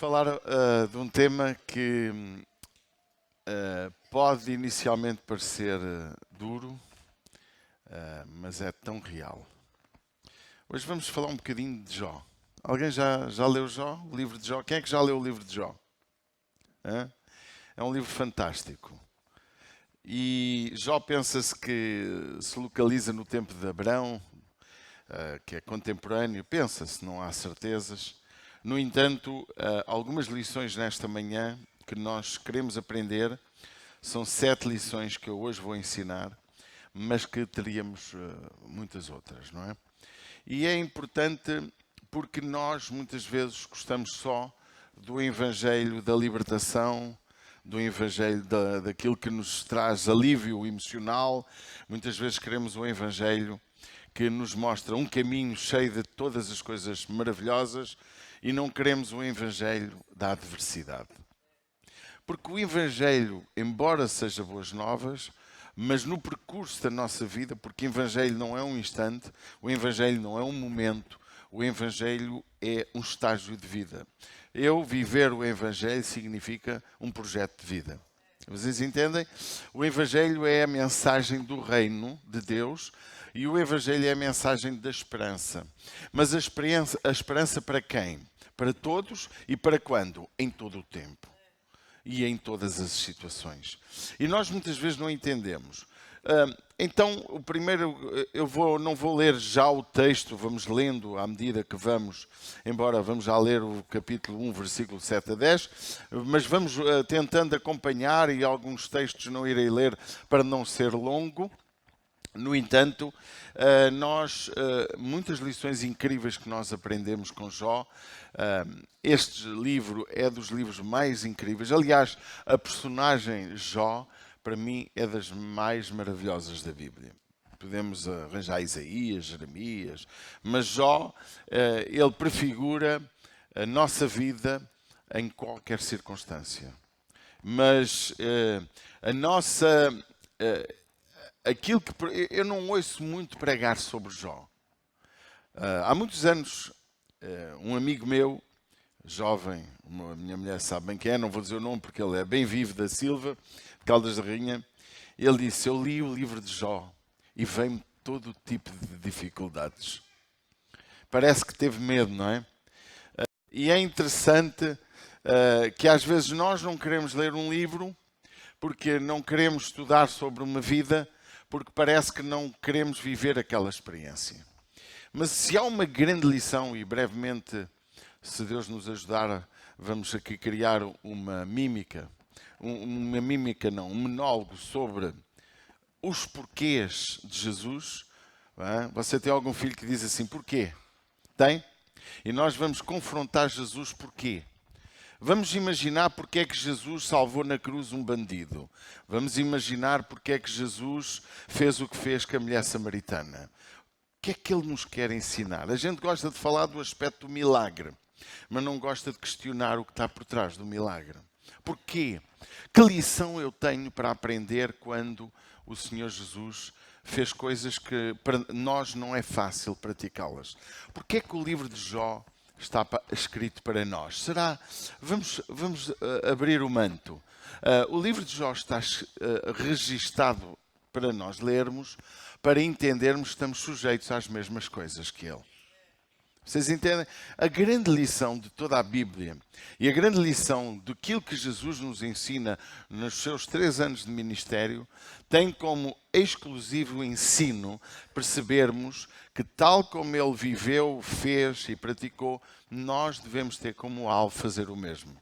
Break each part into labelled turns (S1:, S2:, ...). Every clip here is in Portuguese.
S1: falar de um tema que pode inicialmente parecer duro, mas é tão real. Hoje vamos falar um bocadinho de Jó. Alguém já leu Jó? O livro de Jó? Quem é que já leu o livro de Jó? Hã? É um livro fantástico. E Jó pensa-se que se localiza no tempo de Abrão, que é contemporâneo, pensa-se, não há certezas. No entanto, algumas lições nesta manhã que nós queremos aprender, são 7 lições que eu hoje vou ensinar, mas que teríamos muitas outras, não é? E é importante porque nós muitas vezes gostamos só do Evangelho da libertação, do Evangelho daquilo que nos traz alívio emocional. Muitas vezes queremos um Evangelho que nos mostra um caminho cheio de todas as coisas maravilhosas e não queremos um Evangelho da adversidade. Porque o Evangelho, embora seja boas novas, mas no percurso da nossa vida, porque o Evangelho não é um instante, o Evangelho não é um momento, o Evangelho é um estágio de vida. Eu viver o Evangelho significa um projeto de vida. Vocês entendem? O Evangelho é a mensagem do reino de Deus e o Evangelho é a mensagem da esperança. Mas a esperança para quem? Para todos e para quando? Em todo o tempo. E em todas as situações. E nós muitas vezes não entendemos. Então, o primeiro, não vou ler já o texto, vamos lendo à medida que vamos, embora vamos já ler o capítulo 1, versículo 7 a 10, mas vamos tentando acompanhar e alguns textos não irei ler para não ser longo. No entanto, muitas lições incríveis que nós aprendemos com Jó. Este livro é dos livros mais incríveis. Aliás, a personagem Jó, para mim, é das mais maravilhosas da Bíblia. Podemos arranjar Isaías, Jeremias, mas Jó, ele prefigura a nossa vida em qualquer circunstância. Mas a nossa... aquilo que eu não ouço muito pregar sobre Jó. Há muitos anos, um amigo meu, jovem, a minha mulher sabe bem quem é, não vou dizer o nome porque ele é bem vivo da Silva, de Caldas da Rainha, ele disse, eu li o livro de Jó e veio-me todo o tipo de dificuldades. Parece que teve medo, não é? E é interessante que às vezes nós não queremos ler um livro porque não queremos estudar sobre uma vida, porque parece que não queremos viver aquela experiência. Mas se há uma grande lição, e brevemente, se Deus nos ajudar, vamos aqui criar uma mímica, um monólogo sobre os porquês de Jesus. Você tem algum filho que diz assim, porquê? Tem? E nós vamos confrontar Jesus porquê. Vamos imaginar porque é que Jesus salvou na cruz um bandido. Vamos imaginar porque é que Jesus fez o que fez com a mulher samaritana. O que é que ele nos quer ensinar? A gente gosta de falar do aspecto do milagre, mas não gosta de questionar o que está por trás do milagre. Porquê? Que lição eu tenho para aprender quando o Senhor Jesus fez coisas que para nós não é fácil praticá-las? Porquê é que o livro de Jó está escrito para nós? Vamos abrir o manto. O livro de Jó está registado para nós lermos, para entendermos que estamos sujeitos às mesmas coisas que ele. Vocês entendem? A grande lição de toda a Bíblia e a grande lição daquilo que Jesus nos ensina nos seus 3 anos de ministério tem como exclusivo ensino percebermos que tal como ele viveu, fez e praticou, nós devemos ter como alvo fazer o mesmo.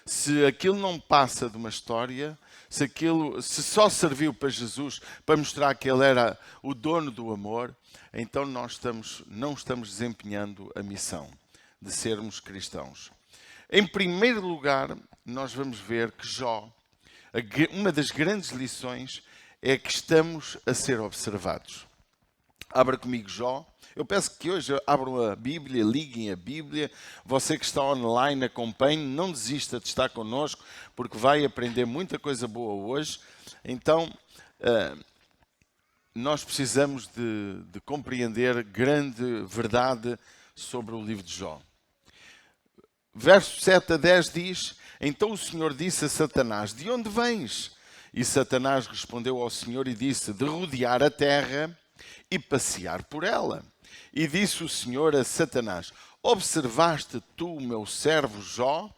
S1: Se aquilo não passa de uma história, se só serviu para Jesus para mostrar que ele era o dono do amor, então nós não estamos desempenhando a missão de sermos cristãos. Em primeiro lugar, nós vamos ver que Jó, uma das grandes lições é que estamos a ser observados. Abra comigo Jó. Eu peço que hoje abram a Bíblia, liguem a Bíblia. Você que está online, acompanhe, não desista de estar connosco, porque vai aprender muita coisa boa hoje. Então, nós precisamos de compreender grande verdade sobre o livro de Jó. verso 7 a 10 diz: então o Senhor disse a Satanás: de onde vens? E Satanás respondeu ao Senhor e disse: de rodear a terra e passear por ela. E disse o Senhor a Satanás: observaste tu o meu servo Jó?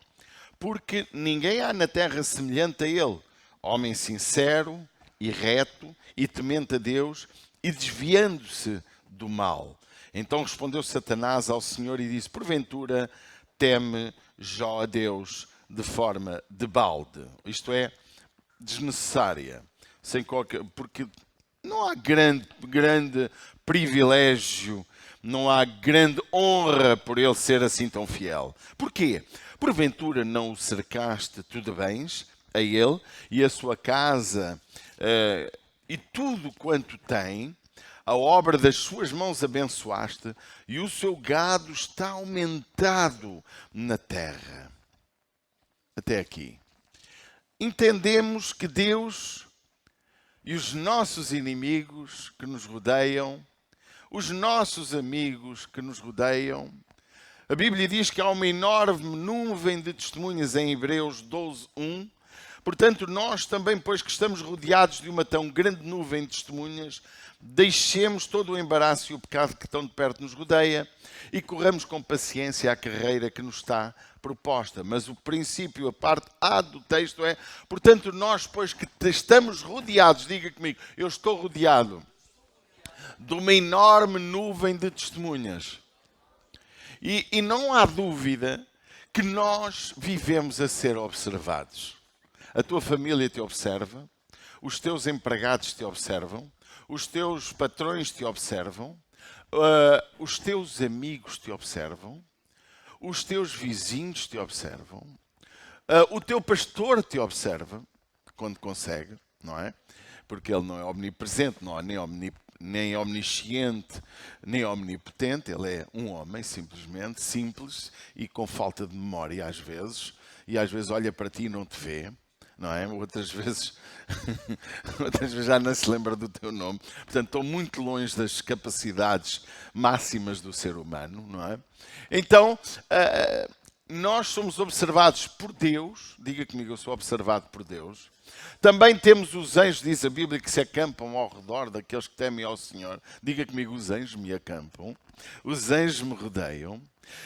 S1: Porque ninguém há na terra semelhante a ele, homem sincero e reto e temente a Deus e desviando-se do mal. Então respondeu Satanás ao Senhor e disse: porventura teme Jó a Deus de forma de balde, isto é, desnecessária, sem qualquer, porque não há grande privilégio, não há grande honra por ele ser assim tão fiel. Porquê? Porventura não o cercaste tu de bens a ele e a sua casa e tudo quanto tem, a obra das suas mãos abençoaste, e o seu gado está aumentado na terra. Até aqui. Entendemos que Deus e os nossos inimigos que nos rodeiam, os nossos amigos que nos rodeiam, a Bíblia diz que há uma enorme nuvem de testemunhas em Hebreus 12:1. Portanto, nós também, pois que estamos rodeados de uma tão grande nuvem de testemunhas, deixemos todo o embaraço e o pecado que tão de perto nos rodeia e corramos com paciência a carreira que nos está proposta. Mas o princípio, a parte A do texto é: portanto, nós, pois que estamos rodeados, diga comigo, eu estou rodeado de uma enorme nuvem de testemunhas. E não há dúvida que nós vivemos a ser observados. A tua família te observa, os teus empregados te observam, os teus patrões te observam, os teus amigos te observam, os teus vizinhos te observam, o teu pastor te observa, quando consegue, não é? Porque ele não é omnipresente, não é nem omnisciente, nem omnipotente, ele é um homem, simplesmente, simples e com falta de memória às vezes, e às vezes olha para ti e não te vê, não é? Outras vezes já não se lembra do teu nome. Portanto, estou muito longe das capacidades máximas do ser humano, não é? Então, nós somos observados por Deus. Diga comigo, eu sou observado por Deus. Também temos os anjos, diz a Bíblia, que se acampam ao redor daqueles que temem ao Senhor. Diga comigo, os anjos me acampam, os anjos me rodeiam.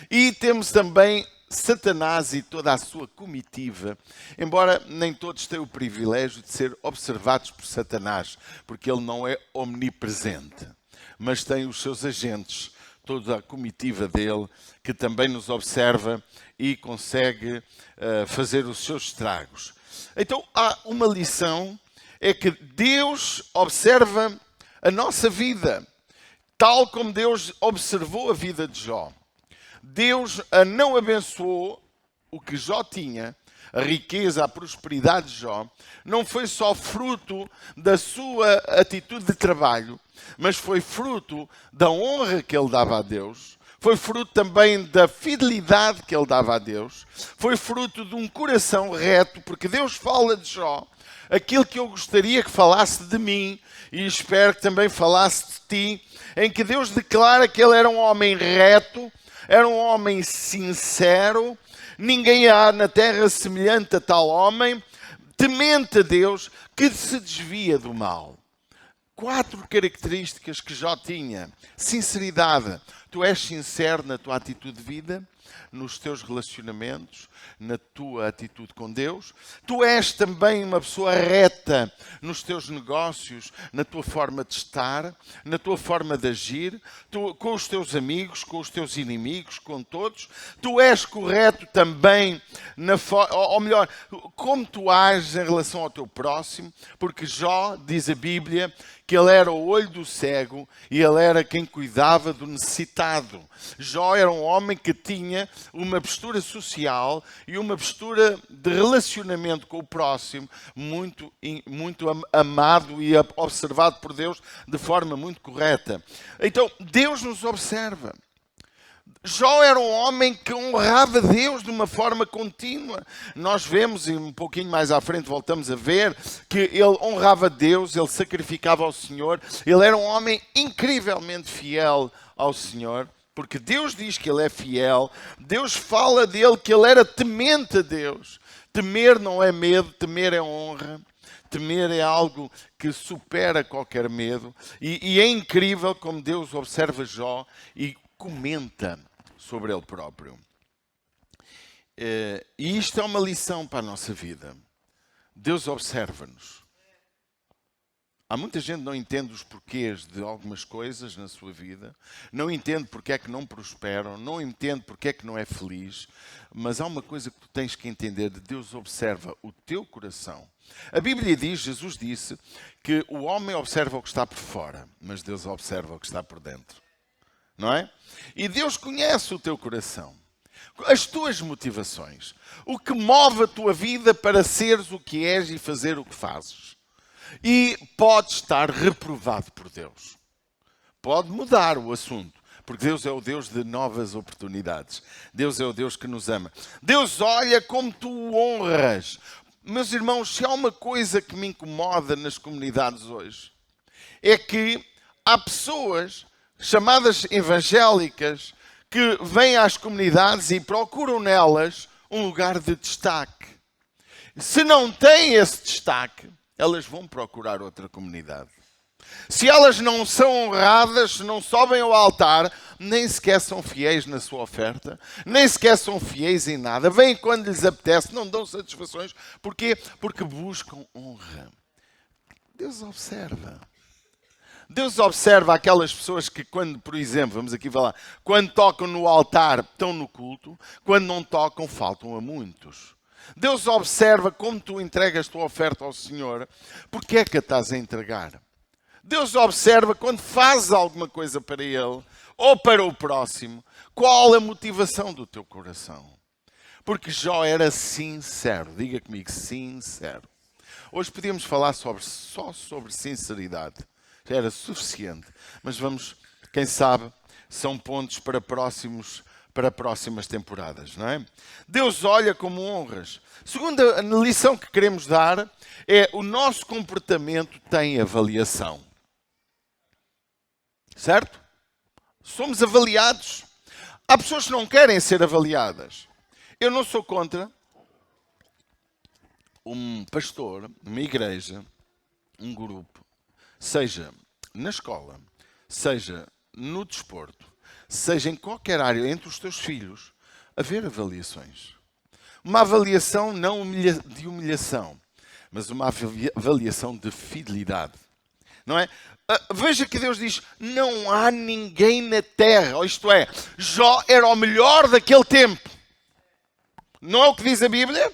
S1: E temos também Satanás e toda a sua comitiva, embora nem todos tenham o privilégio de ser observados por Satanás, porque ele não é omnipresente, mas tem os seus agentes, toda a comitiva dele, que também nos observa e consegue fazer os seus estragos. Então há uma lição, é que Deus observa a nossa vida, tal como Deus observou a vida de Jó. Deus não abençoou o que Jó tinha, a riqueza, a prosperidade de Jó, não foi só fruto da sua atitude de trabalho, mas foi fruto da honra que ele dava a Deus, foi fruto também da fidelidade que ele dava a Deus, foi fruto de um coração reto, porque Deus fala de Jó, aquilo que eu gostaria que falasse de mim, e espero que também falasse de ti, em que Deus declara que ele era um homem reto, era um homem sincero, ninguém há na terra semelhante a tal homem, temente a Deus, que se desvia do mal. 4 características que Jó tinha. Sinceridade. Tu és sincero na tua atitude de vida, nos teus relacionamentos, na tua atitude com Deus. Tu és também uma pessoa reta nos teus negócios, na tua forma de estar, na tua forma de agir, com os teus amigos, com os teus inimigos, com todos. Tu és correto também, ou melhor, como tu ages em relação ao teu próximo, porque Jó, diz a Bíblia, que ele era o olho do cego e ele era quem cuidava do necessitado. Jó era um homem que tinha uma postura social e uma postura de relacionamento com o próximo muito amado e observado por Deus de forma muito correta. Então, Deus nos observa. Jó era um homem que honrava Deus de uma forma contínua. Nós vemos, e um pouquinho mais à frente voltamos a ver, que ele honrava Deus, ele sacrificava ao Senhor. Ele era um homem incrivelmente fiel ao Senhor. porque Deus diz que ele é fiel, Deus fala dele que ele era temente a Deus. Temer não é medo, temer é honra. Temer é algo que supera qualquer medo. E é incrível como Deus observa Jó e comenta sobre ele próprio. E isto é uma lição para a nossa vida. Deus observa-nos. Há muita gente que não entende os porquês de algumas coisas na sua vida, não entende porque é que não prosperam, não entende porque é que não é feliz, mas há uma coisa que tu tens que entender: Deus observa o teu coração. A Bíblia diz, Jesus disse, que o homem observa o que está por fora, mas Deus observa o que está por dentro. Não é? E Deus conhece o teu coração, as tuas motivações, o que move a tua vida para seres o que és e fazer o que fazes. E pode estar reprovado por Deus. Pode mudar o assunto, porque Deus é o Deus de novas oportunidades. Deus é o Deus que nos ama. Deus olha como tu o honras. Meus irmãos, se há uma coisa que me incomoda nas comunidades hoje, é que há pessoas chamadas evangélicas que vêm às comunidades e procuram nelas um lugar de destaque. Se não têm esse destaque, elas vão procurar outra comunidade. Se elas não são honradas, se não sobem ao altar, nem sequer são fiéis na sua oferta, nem sequer são fiéis em nada. Vêm quando lhes apetece, não dão satisfações. Porquê? Porque buscam honra. Deus observa. Deus observa aquelas pessoas que quando, por exemplo, vamos aqui falar, quando tocam no altar estão no culto, quando não tocam faltam a muitos. Deus observa como tu entregas a tua oferta ao Senhor, porque é que a estás a entregar. Deus observa quando fazes alguma coisa para Ele ou para o próximo, qual a motivação do teu coração. Porque Jó era sincero, diga comigo, sincero. Hoje podíamos falar só sobre sinceridade, já era suficiente, mas vamos, quem sabe, são pontos para próximas temporadas, não é? Deus olha como honras. Segunda lição que queremos dar é: o nosso comportamento tem avaliação. Certo? Somos avaliados. Há pessoas que não querem ser avaliadas. Eu não sou contra um pastor, uma igreja, um grupo, seja na escola, seja no desporto, seja em qualquer área, entre os teus filhos, haver avaliações. Uma avaliação não de humilhação, mas uma avaliação de fidelidade. Não é? Veja que Deus diz, não há ninguém na terra, ou isto é, Jó era o melhor daquele tempo. Não é o que diz a Bíblia?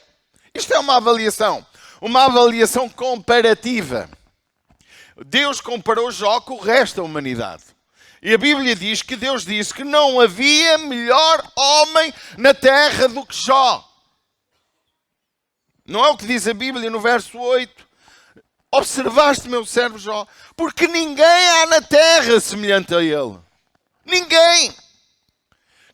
S1: Isto é uma avaliação comparativa. Deus comparou Jó com o resto da humanidade. E a Bíblia diz que Deus disse que não havia melhor homem na terra do que Jó. Não é o que diz a Bíblia no verso 8? Observaste, meu servo Jó, porque ninguém há na terra semelhante a ele. Ninguém.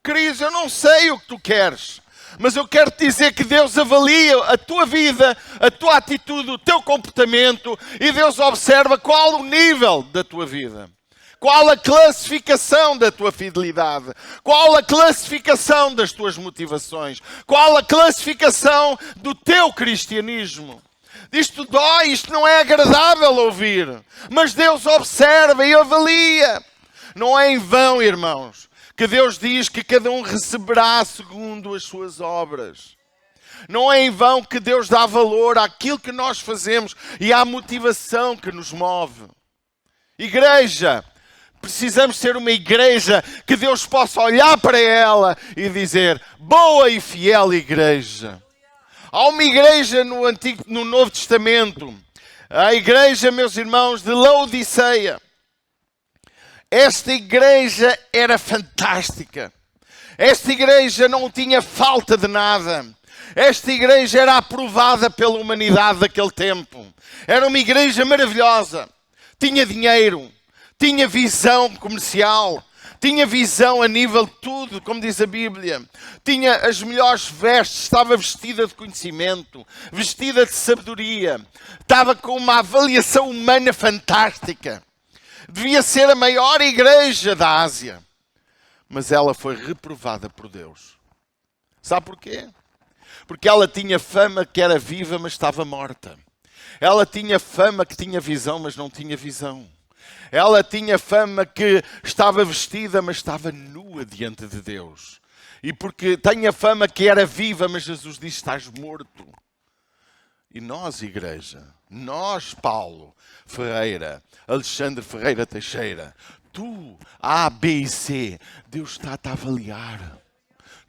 S1: Queridos, eu não sei o que tu queres, mas eu quero te dizer que Deus avalia a tua vida, a tua atitude, o teu comportamento, e Deus observa qual o nível da tua vida. Qual a classificação da tua fidelidade? Qual a classificação das tuas motivações? Qual a classificação do teu cristianismo? Isto dói, isto não é agradável ouvir. Mas Deus observa e avalia. Não é em vão, irmãos, que Deus diz que cada um receberá segundo as suas obras. Não é em vão que Deus dá valor àquilo que nós fazemos e à motivação que nos move. Igreja, precisamos ser uma igreja que Deus possa olhar para ela e dizer, boa e fiel igreja. Há uma igreja no Novo Testamento, a igreja, meus irmãos, de Laodiceia. Esta igreja era fantástica. Esta igreja não tinha falta de nada. Esta igreja era aprovada pela humanidade daquele tempo. Era uma igreja maravilhosa. Tinha dinheiro, tinha visão comercial, tinha visão a nível de tudo, como diz a Bíblia. Tinha as melhores vestes, estava vestida de conhecimento, vestida de sabedoria. Estava com uma avaliação humana fantástica. Devia ser a maior igreja da Ásia. mas ela foi reprovada por Deus. Sabe porquê? Porque ela tinha fama que era viva, mas estava morta. Ela tinha fama que tinha visão, mas não tinha visão. Ela tinha fama que estava vestida, mas estava nua diante de Deus. E porque tinha fama que era viva, mas Jesus disse: estás morto. E nós, igreja, nós, Paulo Ferreira, Alexandre Ferreira Teixeira, tu, A, B e C, Deus está-te a avaliar.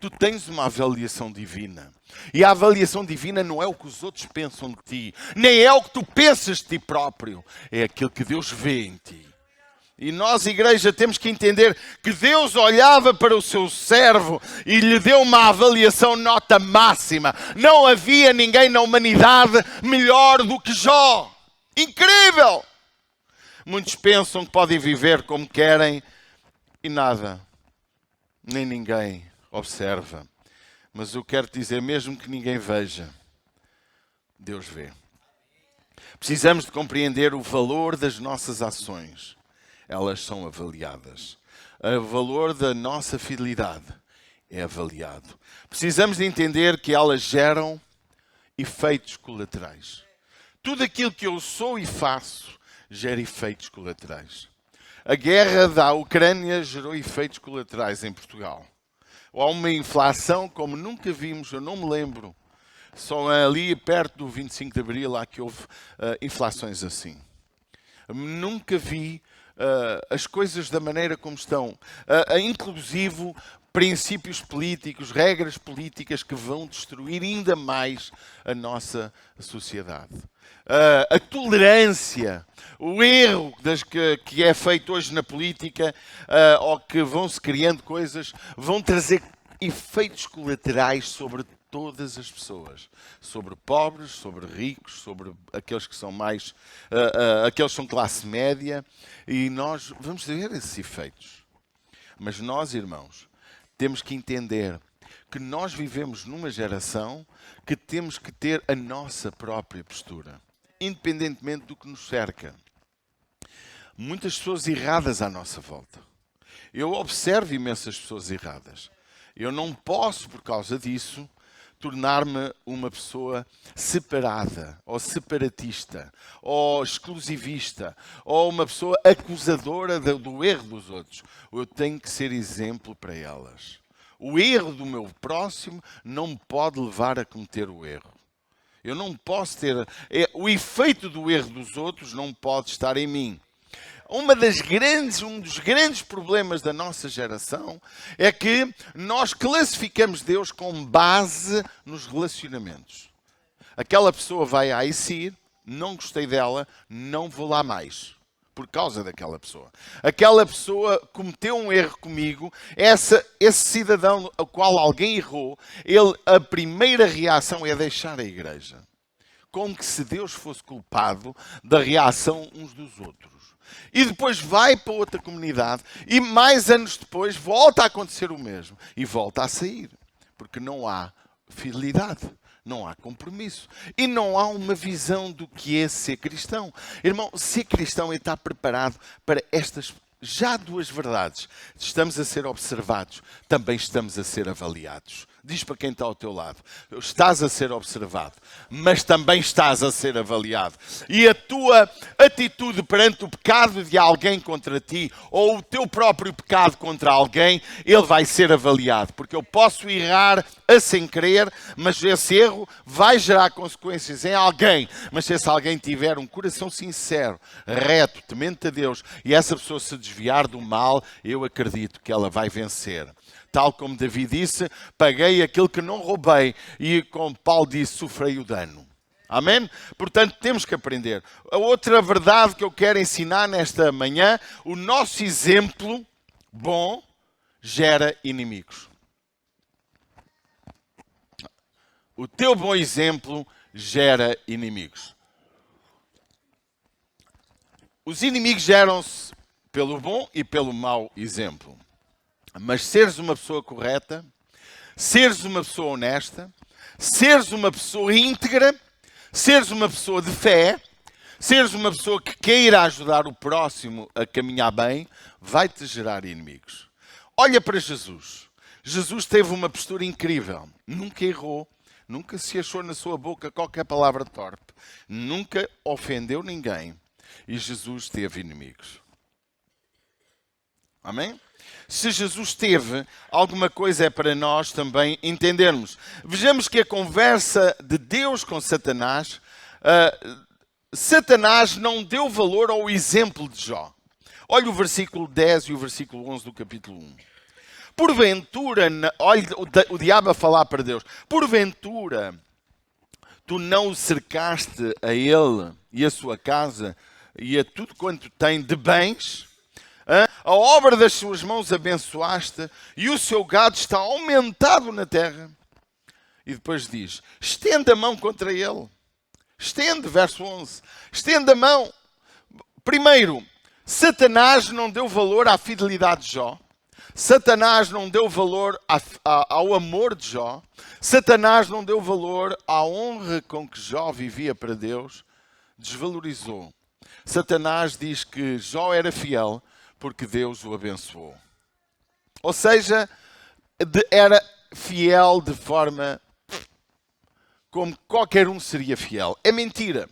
S1: Tu tens uma avaliação divina. E a avaliação divina não é o que os outros pensam de ti, nem é o que tu pensas de ti próprio, é aquilo que Deus vê em ti. E nós, igreja, temos que entender que Deus olhava para o seu servo e lhe deu uma avaliação nota máxima. Não havia ninguém na humanidade melhor do que Jó. Incrível! Muitos pensam que podem viver como querem e nada, nem ninguém observa. Mas eu quero dizer, mesmo que ninguém veja, Deus vê. Precisamos de compreender o valor das nossas ações. Elas são avaliadas. O valor da nossa fidelidade é avaliado. Precisamos de entender que elas geram efeitos colaterais. Tudo aquilo que eu sou e faço gera efeitos colaterais. A guerra da Ucrânia gerou efeitos colaterais em Portugal. Há uma inflação como nunca vimos, eu não me lembro. Só ali perto do 25 de Abril lá que houve inflações assim. Nunca vi as coisas da maneira como estão, inclusive princípios políticos, regras políticas que vão destruir ainda mais a nossa sociedade. A tolerância, o erro que é feito hoje na política, ou que vão-se criando coisas, vão trazer efeitos colaterais sobre todas as pessoas, sobre pobres, sobre ricos, sobre aqueles que são mais, aqueles que são classe média, e nós vamos ter esses efeitos. Mas nós, irmãos, temos que entender que nós vivemos numa geração que temos que ter a nossa própria postura, independentemente do que nos cerca. Muitas pessoas erradas à nossa volta. Eu observo imensas pessoas erradas. Eu não posso, por causa disso, tornar-me uma pessoa separada, ou separatista, ou exclusivista, ou uma pessoa acusadora do erro dos outros. Eu tenho que ser exemplo para elas. O erro do meu próximo não me pode levar a cometer o erro. Eu não posso ter... O efeito do erro dos outros não pode estar em mim. Um dos grandes problemas da nossa geração é que nós classificamos Deus com base nos relacionamentos. Aquela pessoa vai à ICIR, não gostei dela, não vou lá mais. Por causa daquela pessoa. Aquela pessoa cometeu um erro comigo, esse cidadão ao qual alguém errou, a primeira reação é deixar a igreja. Como que se Deus fosse culpado da reação uns dos outros. E depois vai para outra comunidade e mais anos depois volta a acontecer o mesmo. E volta a sair. Porque não há fidelidade. Não há compromisso. E não há uma visão do que é ser cristão. Irmão, ser cristão é estar preparado para estas já duas verdades. Estamos a ser observados, também estamos a ser avaliados. Diz para quem está ao teu lado, estás a ser observado, mas também estás a ser avaliado. E a tua atitude perante o pecado de alguém contra ti, ou o teu próprio pecado contra alguém, ele vai ser avaliado. Porque eu posso errar a sem querer, mas esse erro vai gerar consequências em alguém. Mas se esse alguém tiver um coração sincero, reto, temente a Deus, e essa pessoa se desviar do mal, eu acredito que ela vai vencer. Tal como Davi disse, paguei aquilo que não roubei. E como Paulo disse, sofrei o dano. Amém? Portanto, temos que aprender. A outra verdade que eu quero ensinar nesta manhã, o nosso exemplo bom gera inimigos. O teu bom exemplo gera inimigos. Os inimigos geram-se pelo bom e pelo mau exemplo. Mas seres uma pessoa correta, seres uma pessoa honesta, seres uma pessoa íntegra, seres uma pessoa de fé, seres uma pessoa que queira ajudar o próximo a caminhar bem, vai-te gerar inimigos. Olha para Jesus. Jesus teve uma postura incrível. Nunca errou. Nunca se achou na sua boca qualquer palavra torpe. Nunca ofendeu ninguém. E Jesus teve inimigos. Amém? Se Jesus teve, alguma coisa é para nós também entendermos. Vejamos que a conversa de Deus com Satanás, Satanás não deu valor ao exemplo de Jó. Olha o versículo 10 e o versículo 11 do capítulo 1. Porventura, olha o diabo a falar para Deus, porventura tu não o cercaste a ele e a sua casa e a tudo quanto tem de bens? A obra das suas mãos abençoaste e o seu gado está aumentado na terra. E depois diz, estende a mão contra ele. Estende, verso 11. Estende a mão. Primeiro, Satanás não deu valor à fidelidade de Jó. Satanás não deu valor ao amor de Jó. Satanás não deu valor à honra com que Jó vivia para Deus. Desvalorizou. Satanás diz que Jó era fiel porque Deus o abençoou. Ou seja, era fiel de forma como qualquer um seria fiel. É mentira.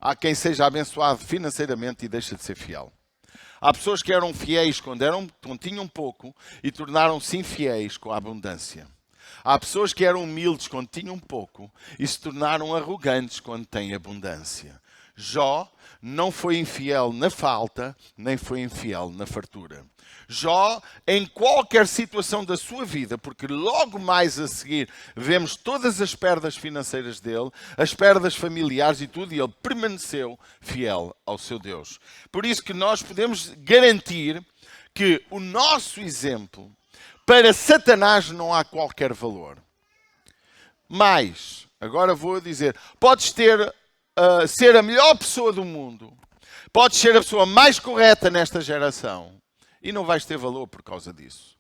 S1: Há quem seja abençoado financeiramente e deixa de ser fiel. Há pessoas que eram fiéis quando tinham pouco e tornaram-se infiéis com a abundância. Há pessoas que eram humildes quando tinham pouco e se tornaram arrogantes quando têm abundância. Jó não foi infiel na falta, nem foi infiel na fartura. Jó, em qualquer situação da sua vida, porque logo mais a seguir vemos todas as perdas financeiras dele, as perdas familiares e tudo, e ele permaneceu fiel ao seu Deus. Por isso que nós podemos garantir que o nosso exemplo para Satanás não há qualquer valor. Mas, agora vou dizer, podes ser a melhor pessoa do mundo, podes ser a pessoa mais correta nesta geração, e não vais ter valor por causa disso.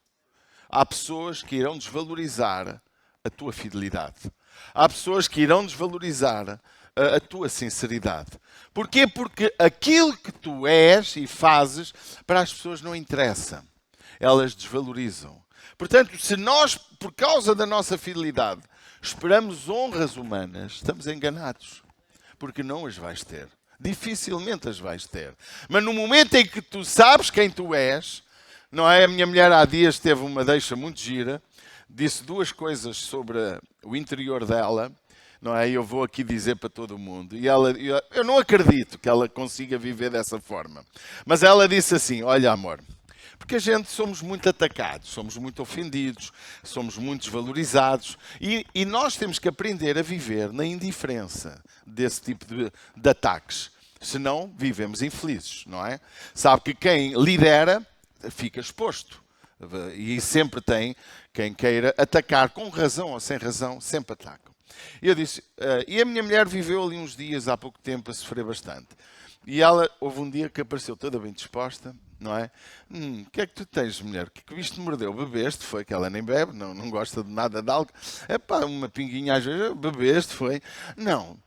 S1: Há pessoas que irão desvalorizar a tua fidelidade. Há pessoas que irão desvalorizar a tua sinceridade. Porquê? Porque aquilo que tu és e fazes para as pessoas não interessa. Elas desvalorizam. Portanto, se nós, por causa da nossa fidelidade, esperamos honras humanas, estamos enganados. Porque não as vais ter. Dificilmente as vais ter. Mas no momento em que tu sabes quem tu és, não é? A minha mulher há dias teve uma deixa muito gira, disse duas coisas sobre o interior dela, não é? Eu vou aqui dizer para todo mundo. E eu não acredito que ela consiga viver dessa forma. Mas ela disse assim, olha amor, porque a gente somos muito atacados, somos muito ofendidos, somos muito desvalorizados e nós temos que aprender a viver na indiferença desse tipo de ataques. Senão vivemos infelizes, não é? Sabe que quem lidera fica exposto. E sempre tem quem queira atacar, com razão ou sem razão, sempre atacam. E eu disse, e a minha mulher viveu ali uns dias, há pouco tempo, a sofrer bastante. E ela, houve um dia que apareceu toda bem disposta, não é? O que é que tu tens, mulher? O que é que o bicho te mordeu? Bebeste? Foi que ela nem bebe, não gosta de nada de álcool. É pá, uma pinguinha às vezes, bebeste? Foi. Não.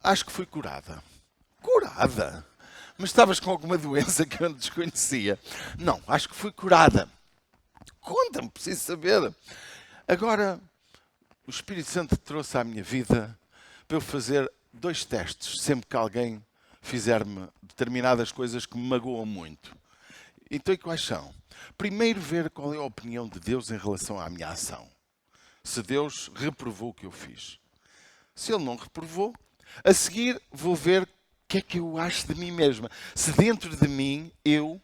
S1: Acho que fui curada. Curada? Mas estavas com alguma doença que eu não desconhecia? Não, acho que fui curada. Conta-me, preciso saber. Agora, o Espírito Santo trouxe à minha vida para eu fazer 2 testes, sempre que alguém fizer-me determinadas coisas que me magoam muito. Então, e quais são? Primeiro, ver qual é a opinião de Deus em relação à minha ação. Se Deus reprovou o que eu fiz. Se Ele não reprovou, a seguir vou ver o que é que eu acho de mim mesma. Se dentro de mim eu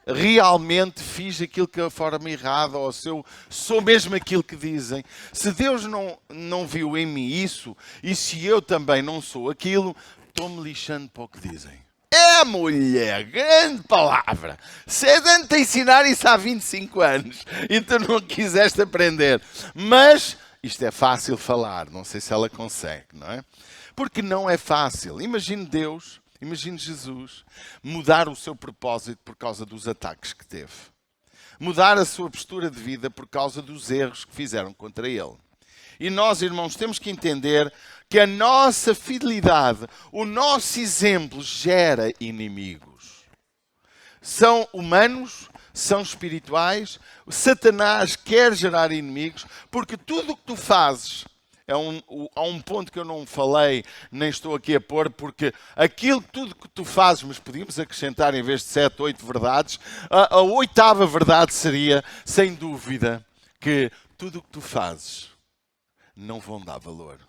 S1: realmente fiz aquilo que é a forma errada, ou se eu sou mesmo aquilo que dizem. Se Deus não viu em mim isso, e se eu também não sou aquilo, estou-me lixando para o que dizem. É, mulher, grande palavra. César te ensinar isso há 25 anos e tu não quiseste aprender. Mas isto é fácil falar, não sei se ela consegue, não é? Porque não é fácil. Imagine Deus, imagine Jesus mudar o seu propósito por causa dos ataques que teve. Mudar a sua postura de vida por causa dos erros que fizeram contra ele. E nós, irmãos, temos que entender que a nossa fidelidade, o nosso exemplo gera inimigos. São humanos, são espirituais. O Satanás quer gerar inimigos, porque tudo o que tu fazes, há um ponto que eu não falei, nem estou aqui a pôr, porque tudo que tu fazes, mas podíamos acrescentar em vez de 7, 8 verdades, a 8ª verdade seria, sem dúvida, que tudo o que tu fazes não vão dar valor.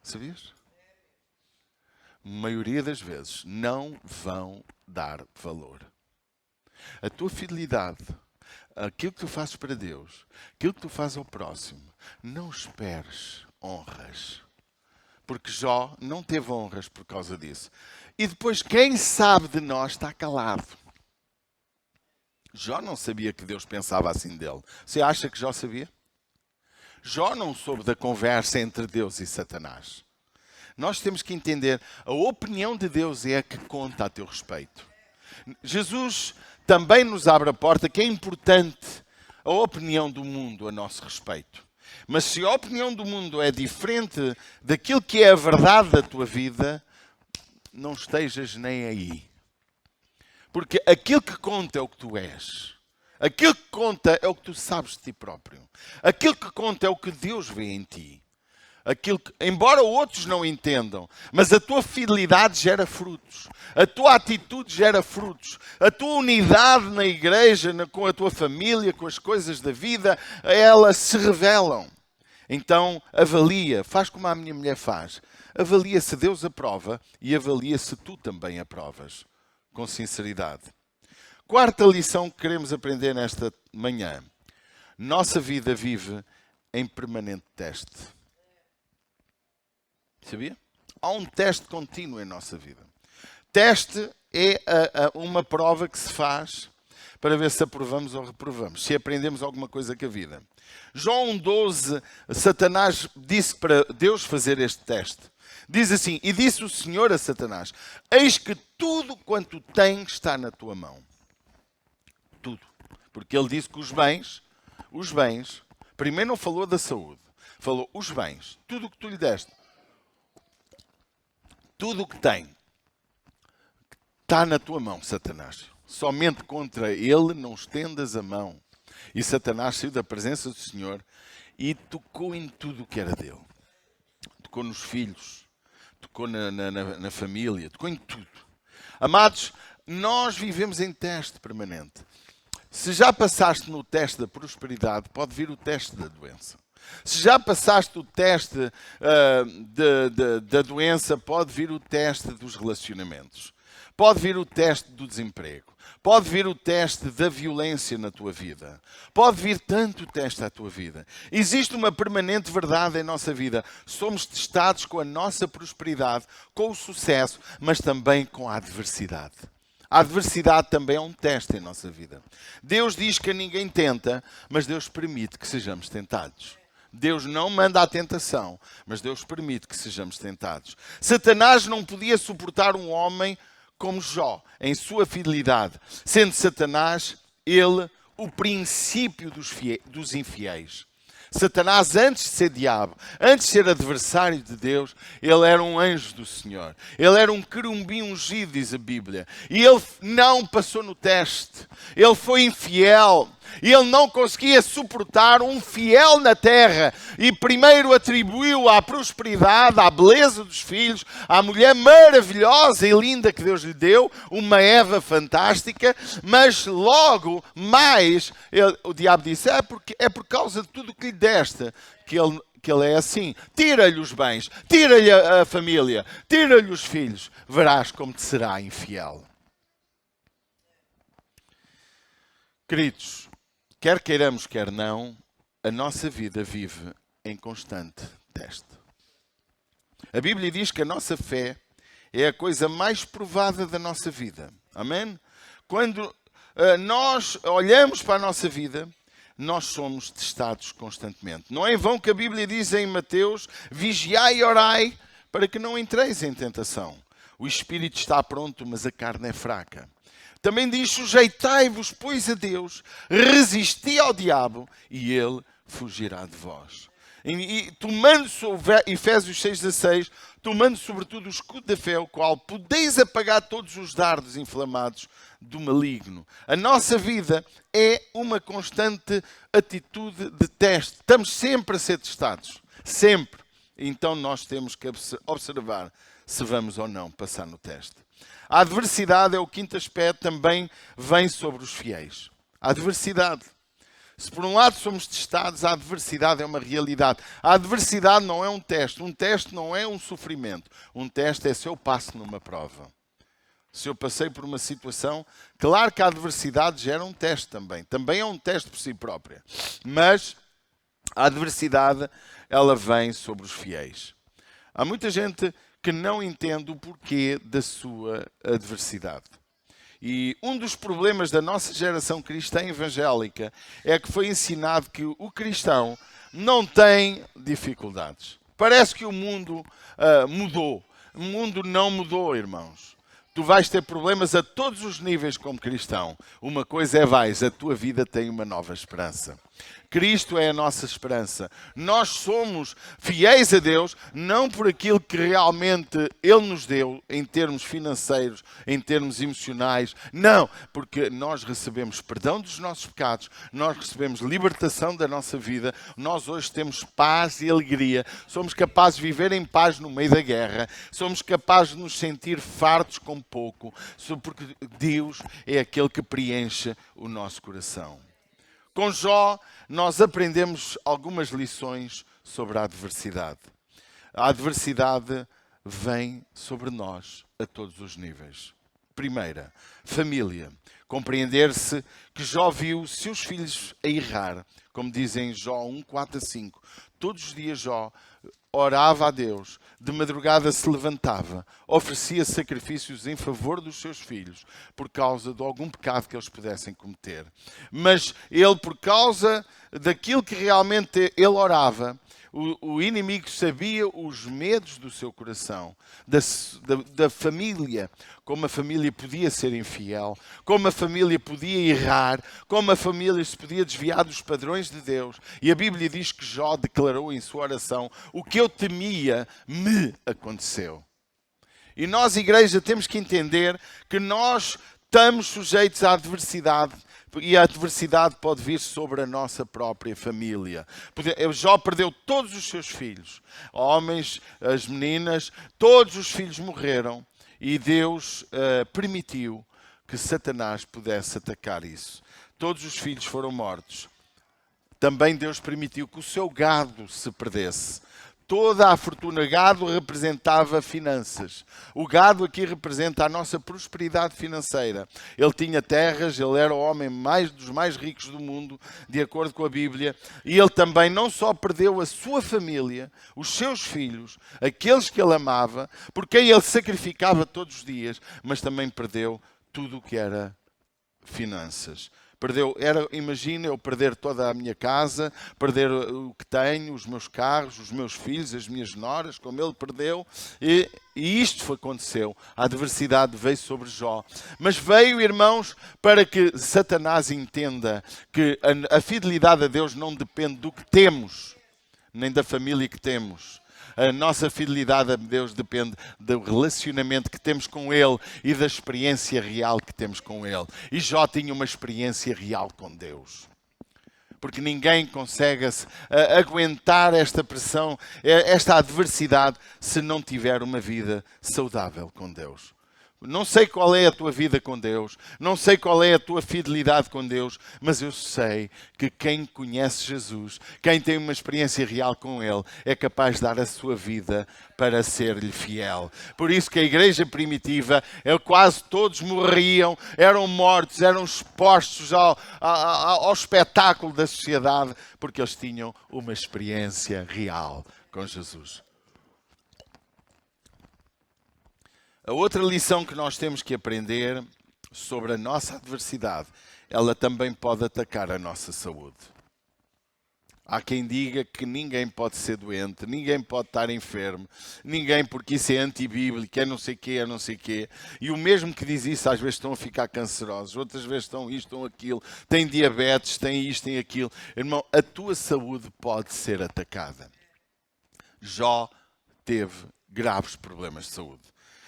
S1: Sabias? A maioria das vezes não vão dar valor. A tua fidelidade, aquilo que tu fazes para Deus, aquilo que tu fazes ao próximo, não esperes honras. Porque Jó não teve honras por causa disso. E depois, quem sabe de nós está calado. Jó não sabia que Deus pensava assim dele. Você acha que Jó sabia? Jó não soube da conversa entre Deus e Satanás. Nós temos que entender, a opinião de Deus é a que conta a teu respeito. Jesus também nos abre a porta que é importante a opinião do mundo a nosso respeito. Mas se a opinião do mundo é diferente daquilo que é a verdade da tua vida, não estejas nem aí. Porque aquilo que conta é o que tu és. Aquilo que conta é o que tu sabes de ti próprio. Aquilo que conta é o que Deus vê em ti. Embora outros não entendam, mas a tua fidelidade gera frutos, a tua atitude gera frutos, a tua unidade na igreja, com a tua família, com as coisas da vida, elas se revelam. Então avalia, faz como a minha mulher faz, avalia se Deus aprova e avalia se tu também aprovas, com sinceridade. 4ª lição que queremos aprender nesta manhã: nossa vida vive em permanente teste. Sabia? Há um teste contínuo em nossa vida. Teste é uma prova que se faz para ver se aprovamos ou reprovamos, se aprendemos alguma coisa com a vida. João 1,12, Satanás disse para Deus fazer este teste. Diz assim: e disse o Senhor a Satanás: eis que tudo quanto tens está na tua mão. Tudo. Porque ele disse que os bens, primeiro não falou da saúde, falou os bens, tudo o que tu lhe deste. Tudo o que tem está na tua mão, Satanás. Somente contra ele não estendas a mão. E Satanás saiu da presença do Senhor e tocou em tudo o que era dele. Tocou nos filhos, tocou na família, tocou em tudo. Amados, nós vivemos em teste permanente. Se já passaste no teste da prosperidade, pode vir o teste da doença. Se já passaste o teste da doença, pode vir o teste dos relacionamentos. Pode vir o teste do desemprego. Pode vir o teste da violência na tua vida. Pode vir tanto teste à tua vida. Existe uma permanente verdade em nossa vida. Somos testados com a nossa prosperidade, com o sucesso, mas também com a adversidade. A adversidade também é um teste em nossa vida. Deus diz que ninguém tenta, mas Deus permite que sejamos tentados. Deus não manda a tentação, mas Deus permite que sejamos tentados. Satanás não podia suportar um homem como Jó, em sua fidelidade, sendo Satanás ele o princípio dos infiéis. Satanás, antes de ser diabo, antes de ser adversário de Deus, ele era um anjo do Senhor. Ele era um querubim ungido, diz a Bíblia. E ele não passou no teste. Ele foi infiel. E ele não conseguia suportar um fiel na terra. E primeiro atribuiu à prosperidade, à beleza dos filhos, à mulher maravilhosa e linda que Deus lhe deu, uma Eva fantástica, mas logo mais o diabo disse: é por causa de tudo o que lhe deste que ele é assim. Tira-lhe os bens, tira-lhe a família, tira-lhe os filhos, verás como te será infiel. Queridos, quer queiramos, quer não, a nossa vida vive em constante teste. A Bíblia diz que a nossa fé é a coisa mais provada da nossa vida. Amém? Quando nós olhamos para a nossa vida, nós somos testados constantemente. Não é em vão que a Bíblia diz em Mateus: vigiai e orai para que não entreis em tentação. O espírito está pronto, mas a carne é fraca. Também diz: sujeitai-vos, pois, a Deus, resisti ao diabo e ele fugirá de vós. E tomando, Efésios 6,16, tomando sobretudo o escudo da fé, o qual podeis apagar todos os dardos inflamados do maligno. A nossa vida é uma constante atitude de teste. Estamos sempre a ser testados. Sempre. Então nós temos que observar se vamos ou não passar no teste. A adversidade é o quinto aspecto, também vem sobre os fiéis. A adversidade. Se por um lado somos testados, a adversidade é uma realidade. A adversidade não é um teste não é um sofrimento. Um teste é se eu passo numa prova. Se eu passei por uma situação, claro que a adversidade gera um teste também. Também é um teste por si própria. Mas a adversidade, ela vem sobre os fiéis. Há muita gente que não entende o porquê da sua adversidade. E um dos problemas da nossa geração cristã evangélica é que foi ensinado que o cristão não tem dificuldades. Parece que o mundo mudou. O mundo não mudou, irmãos. Tu vais ter problemas a todos os níveis como cristão. Uma coisa é a tua vida tem uma nova esperança. Cristo é a nossa esperança. Nós somos fiéis a Deus, não por aquilo que realmente Ele nos deu, em termos financeiros, em termos emocionais. Não, porque nós recebemos perdão dos nossos pecados, nós recebemos libertação da nossa vida, nós hoje temos paz e alegria, somos capazes de viver em paz no meio da guerra, somos capazes de nos sentir fartos com pouco, porque Deus é aquele que preenche o nosso coração. Com Jó, nós aprendemos algumas lições sobre a adversidade. A adversidade vem sobre nós a todos os níveis. Primeira, família. Compreender-se que Jó viu seus filhos a errar, como dizem Jó 1, 4 a 5. Todos os dias Jó orava a Deus, de madrugada se levantava, oferecia sacrifícios em favor dos seus filhos, por causa de algum pecado que eles pudessem cometer. Mas ele, por causa daquilo que realmente ele orava, o inimigo sabia os medos do seu coração, da família, como a família podia ser infiel, como a família podia errar, como a família se podia desviar dos padrões de Deus. E a Bíblia diz que Jó declarou em sua oração: o que eu temia me aconteceu. E nós, igreja, temos que entender que nós estamos sujeitos à adversidade. E a adversidade pode vir sobre a nossa própria família. Jó perdeu todos os seus filhos. Homens, as meninas, todos os filhos morreram. E Deus permitiu que Satanás pudesse atacar isso. Todos os filhos foram mortos. Também Deus permitiu que o seu gado se perdesse. Toda a fortuna, gado representava finanças. O gado aqui representa a nossa prosperidade financeira. Ele tinha terras, ele era o homem dos mais ricos do mundo, de acordo com a Bíblia. E ele também não só perdeu a sua família, os seus filhos, aqueles que ele amava, por quem ele sacrificava todos os dias, mas também perdeu tudo o que era finanças. Imagina eu perder toda a minha casa, perder o que tenho, os meus carros, os meus filhos, as minhas noras, como ele perdeu. E isto aconteceu. A adversidade veio sobre Jó. Mas veio, irmãos, para que Satanás entenda que a fidelidade a Deus não depende do que temos, nem da família que temos. A nossa fidelidade a Deus depende do relacionamento que temos com Ele e da experiência real que temos com Ele. E Jó tinha uma experiência real com Deus. Porque ninguém consegue aguentar esta pressão, esta adversidade, se não tiver uma vida saudável com Deus. Não sei qual é a tua vida com Deus, não sei qual é a tua fidelidade com Deus, mas eu sei que quem conhece Jesus, quem tem uma experiência real com Ele, é capaz de dar a sua vida para ser-lhe fiel. Por isso que a igreja primitiva, quase todos morriam, eram mortos, eram expostos ao espetáculo da sociedade, porque eles tinham uma experiência real com Jesus. A outra lição que nós temos que aprender sobre a nossa adversidade, ela também pode atacar a nossa saúde. Há quem diga que ninguém pode ser doente, ninguém pode estar enfermo, ninguém, porque isso é antibíblico, é não sei quê, é não sei quê. E o mesmo que diz isso, às vezes estão a ficar cancerosos, outras vezes estão isto, estão aquilo, têm diabetes, têm isto, têm aquilo. Irmão, a tua saúde pode ser atacada. Jó teve graves problemas de saúde.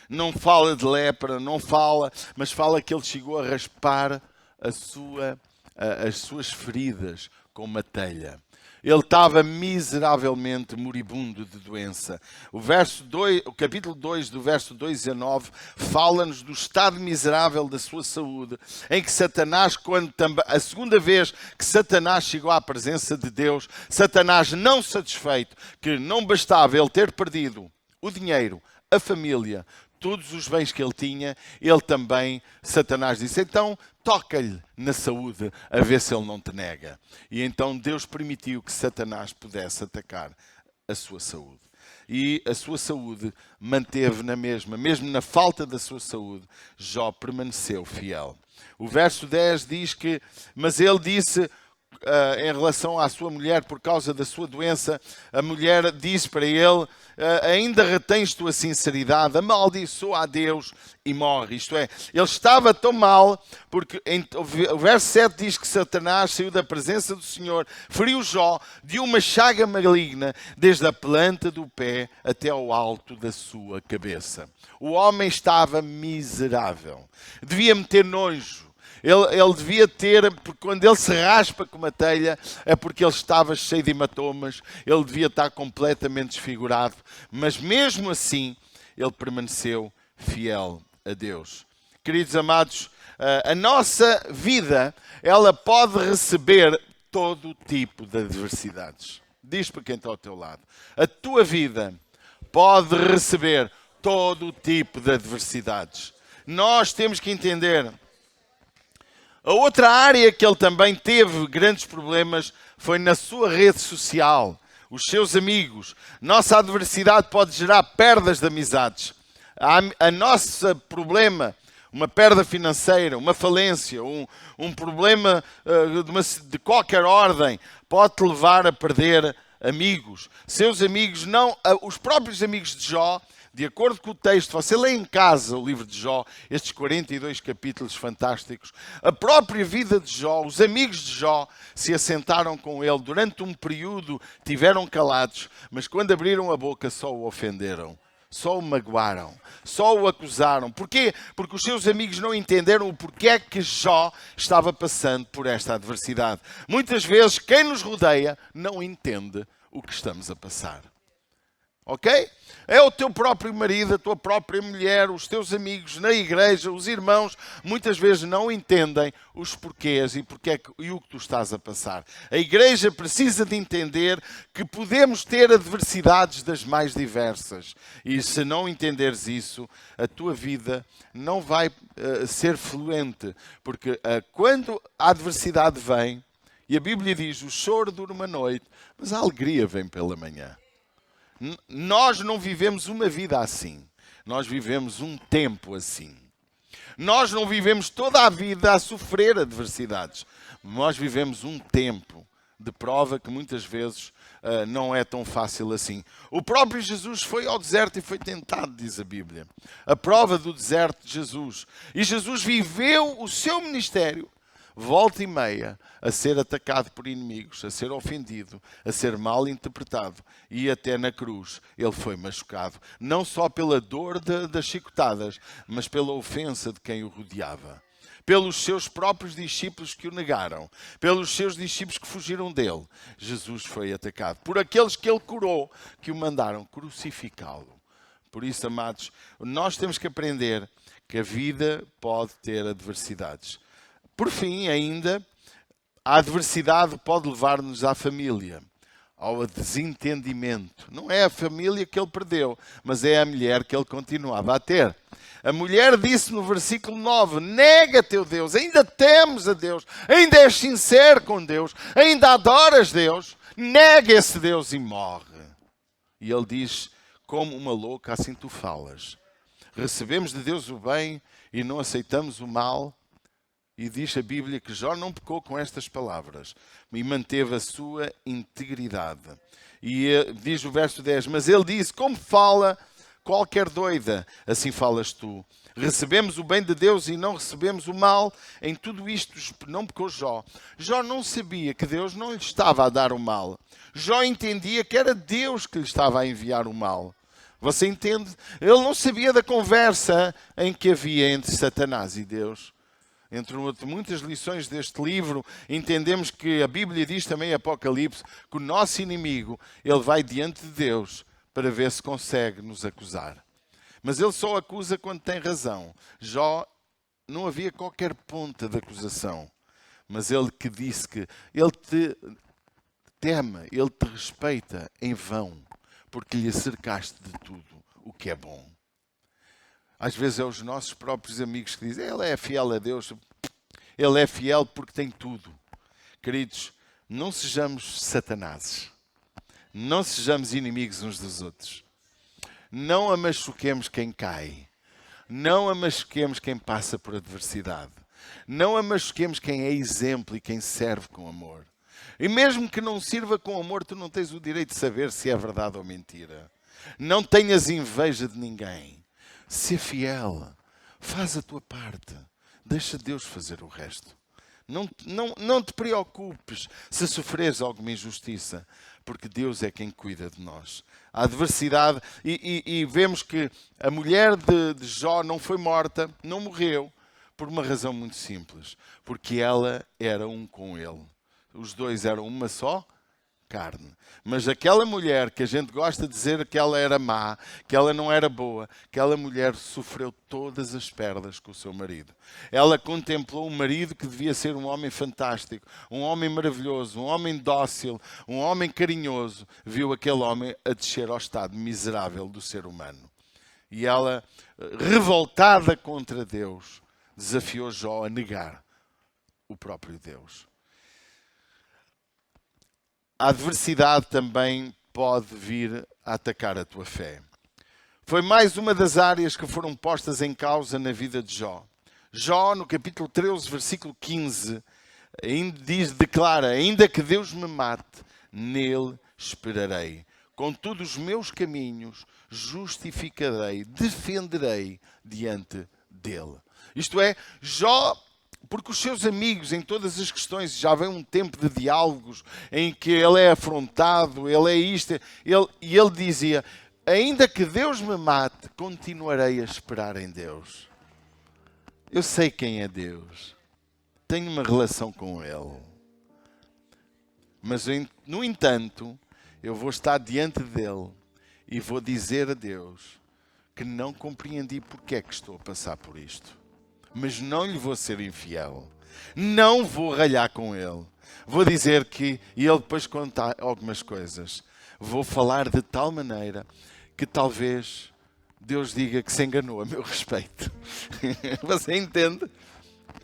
S1: Não fala de lepra, não fala, mas fala que ele chegou a raspar as suas feridas com uma telha. Ele estava miseravelmente moribundo de doença. O capítulo 2, do verso 2 a 9, fala-nos do estado miserável da sua saúde, em que Satanás, a segunda vez que Satanás chegou à presença de Deus, Satanás, não satisfeito, que não bastava ele ter perdido o dinheiro, a família, todos os bens que ele tinha, ele também, Satanás disse, então toca-lhe na saúde a ver se ele não te nega. E então Deus permitiu que Satanás pudesse atacar a sua saúde. E a sua saúde manteve na mesma, mesmo na falta da sua saúde, Jó permaneceu fiel. O verso 10 diz que, mas ele disse, em relação à sua mulher, por causa da sua doença, a mulher disse para ele, ainda retens tua sinceridade, amaldiçoa a Deus e morre. Isto é, ele estava tão mal, porque o verso 7 diz que Satanás saiu da presença do Senhor, feriu Jó de uma chaga maligna, desde a planta do pé até ao alto da sua cabeça. O homem estava miserável, devia-me ter nojo. Ele devia ter, porque quando ele se raspa com uma telha, é porque ele estava cheio de hematomas, ele devia estar completamente desfigurado, mas mesmo assim, ele permaneceu fiel a Deus. Queridos amados, a nossa vida, ela pode receber todo tipo de adversidades. Diz para quem está ao teu lado, a tua vida pode receber todo tipo de adversidades. Nós temos que entender. A outra área que ele também teve grandes problemas foi na sua rede social, os seus amigos. Nossa adversidade pode gerar perdas de amizades. A nosso problema, uma perda financeira, uma falência, um problema de qualquer ordem, pode-te levar a perder amigos. Seus amigos, não, os próprios amigos de Jó, de acordo com o texto, você lê em casa o livro de Jó, estes 42 capítulos fantásticos, a própria vida de Jó, os amigos de Jó se assentaram com ele, durante um período tiveram calados, mas quando abriram a boca só o ofenderam, só o magoaram, só o acusaram. Porquê? Porque os seus amigos não entenderam o porquê que Jó estava passando por esta adversidade. Muitas vezes quem nos rodeia não entende o que estamos a passar. Ok? É o teu próprio marido, a tua própria mulher, os teus amigos na igreja, os irmãos, muitas vezes não entendem os porquês e o que tu estás a passar. A igreja precisa de entender que podemos ter adversidades das mais diversas. E se não entenderes isso, a tua vida não vai ser fluente. Porque quando a adversidade vem, e a Bíblia diz, o choro dura uma noite, mas a alegria vem pela manhã. Nós não vivemos uma vida assim. Nós vivemos um tempo assim. Nós não vivemos toda a vida a sofrer adversidades. Nós vivemos um tempo de prova que muitas vezes não é tão fácil assim. O próprio Jesus foi ao deserto e foi tentado, diz a Bíblia. A prova do deserto de Jesus. E Jesus viveu o seu ministério volta e meia a ser atacado por inimigos, a ser ofendido, a ser mal interpretado. E até na cruz ele foi machucado. Não só pela dor das chicotadas, mas pela ofensa de quem o rodeava. Pelos seus próprios discípulos que o negaram. Pelos seus discípulos que fugiram dele. Jesus foi atacado. Por aqueles que ele curou, que o mandaram crucificá-lo. Por isso, amados, nós temos que aprender que a vida pode ter adversidades. Por fim, ainda, a adversidade pode levar-nos à família, ao desentendimento. Não é a família que ele perdeu, mas é a mulher que ele continuava a ter. A mulher disse no versículo 9, nega teu Deus, ainda temes a Deus, ainda és sincero com Deus, ainda adoras Deus, nega esse Deus e morre. E ele diz, como uma louca, assim tu falas. Recebemos de Deus o bem e não aceitamos o mal. E diz a Bíblia que Jó não pecou com estas palavras e manteve a sua integridade. E diz o verso 10, mas ele disse, como fala qualquer doida, assim falas tu. Recebemos o bem de Deus e não recebemos o mal. Em tudo isto não pecou Jó. Jó não sabia que Deus não lhe estava a dar o mal. Jó entendia que era Deus que lhe estava a enviar o mal. Você entende? Ele não sabia da conversa em que havia entre Satanás e Deus. Entre muitas lições deste livro, entendemos que a Bíblia diz também em Apocalipse que o nosso inimigo, ele vai diante de Deus para ver se consegue nos acusar. Mas ele só acusa quando tem razão. Jó não havia qualquer ponta de acusação. Mas ele que disse que ele te teme, ele te respeita em vão, porque lhe cercaste de tudo o que é bom. Às vezes é os nossos próprios amigos que dizem, ele é fiel a Deus, ele é fiel porque tem tudo. Queridos, não sejamos satanases, não sejamos inimigos uns dos outros. Não amachuquemos quem cai. Não amachuquemos quem passa por adversidade. Não amachuquemos quem é exemplo e quem serve com amor. E mesmo que não sirva com amor, tu não tens o direito de saber se é verdade ou mentira. Não tenhas inveja de ninguém. Sê fiel. Faz a tua parte. Deixa Deus fazer o resto. Não te preocupes se sofreres alguma injustiça, porque Deus é quem cuida de nós. A adversidade, e vemos que a mulher de Jó não foi morta, não morreu, por uma razão muito simples, porque ela era um com ele. Os dois eram uma só carne. Mas aquela mulher que a gente gosta de dizer que ela era má, que ela não era boa, aquela mulher sofreu todas as perdas com o seu marido. Ela contemplou um marido que devia ser um homem fantástico, um homem maravilhoso, um homem dócil, um homem carinhoso. Viu aquele homem a descer ao estado miserável do ser humano. E ela, revoltada contra Deus, desafiou Jó a negar o próprio Deus. A adversidade também pode vir a atacar a tua fé. Foi mais uma das áreas que foram postas em causa na vida de Jó. Jó, no capítulo 13, versículo 15, declara, ainda que Deus me mate, nele esperarei. Contudo, os meus caminhos justificarei, defenderei diante dele. Isto é, Jó, porque os seus amigos, em todas as questões, já vem um tempo de diálogos em que ele é afrontado, ele é isto, e ele dizia, ainda que Deus me mate, continuarei a esperar em Deus. Eu sei quem é Deus, tenho uma relação com Ele, mas no entanto, eu vou estar diante dele e vou dizer a Deus que não compreendi porque é que estou a passar por isto. Mas não lhe vou ser infiel. Não vou ralhar com ele. Vou dizer que, e ele depois conta algumas coisas, vou falar de tal maneira que talvez Deus diga que se enganou a meu respeito. Você entende?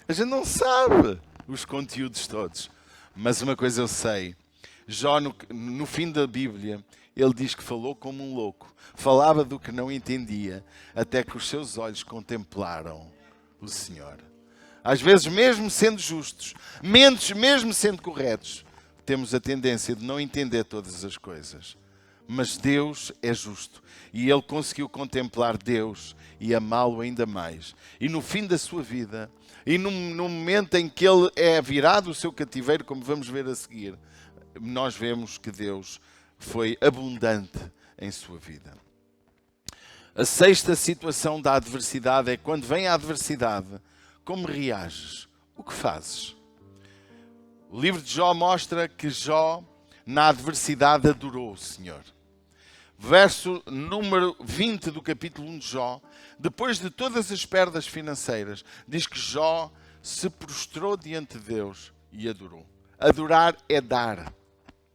S1: A gente não sabe os conteúdos todos. Mas uma coisa eu sei. Jó, no fim da Bíblia, ele diz que falou como um louco. Falava do que não entendia, até que os seus olhos contemplaram o Senhor. Às vezes, mesmo sendo justos, mesmo sendo corretos, temos a tendência de não entender todas as coisas. Mas Deus é justo e ele conseguiu contemplar Deus e amá-lo ainda mais. E no fim da sua vida, e no momento em que ele é virado o seu cativeiro, como vamos ver a seguir, nós vemos que Deus foi abundante em sua vida. A sexta situação da adversidade é quando vem a adversidade, como reages? O que fazes? O livro de Jó mostra que Jó, na adversidade, adorou o Senhor. Verso número 20 do capítulo 1 de Jó, depois de todas as perdas financeiras, diz que Jó se prostrou diante de Deus e adorou. Adorar é dar.